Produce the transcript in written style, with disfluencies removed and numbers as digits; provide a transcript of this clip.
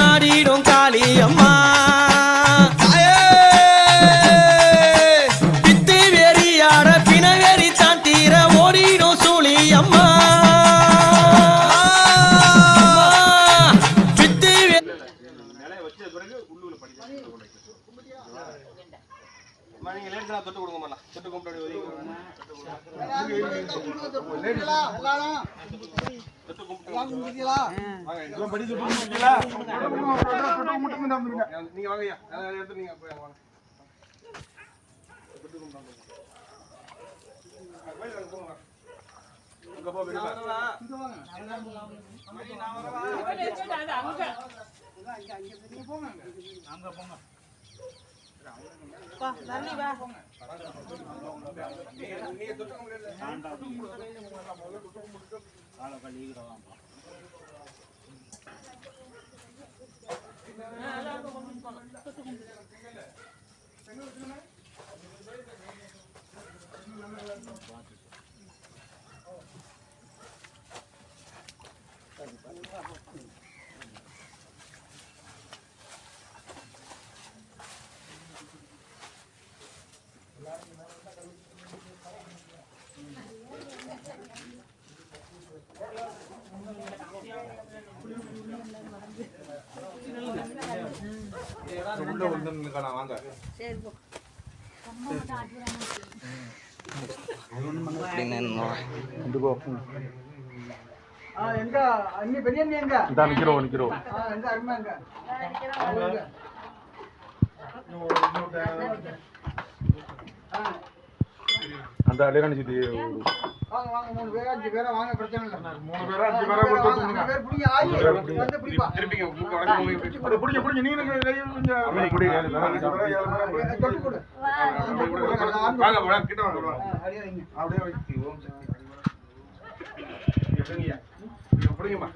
ஆடிடும் காளி அம்மா பித்து வெறியாட பிணவெறி தான் தீர ஓடிடும் சூழி அம்மா பித்து நீங்க லேட் தான் தொட்டு கொடுங்க மாட்டா தொட்டு கும்பிட்டு நீங்க வாங்கய்யா எடுத்து நீங்க போய் வாங்க வாங்க அந்த அலையான சித்தி வாங்க வாங்க 3 பேர் 5 பேரா வாங்க பிரச்சனை இல்ல 3 பேரா 5 பேரா கொடுத்துங்க 2 பேர் புடிங்க ஆயி வந்து புடிப்பா திருப்பிங்க மூக்கு வடக்கு அது புடிங்க புடிங்க நீங்க கொஞ்சம் அப்படி புடிங்க தொட்டு கொடு வாங்க வாங்க கிட்ட வாங்க அப்படியே வைங்க ஓம் சக்தி எப்படிங்க புடிங்கமா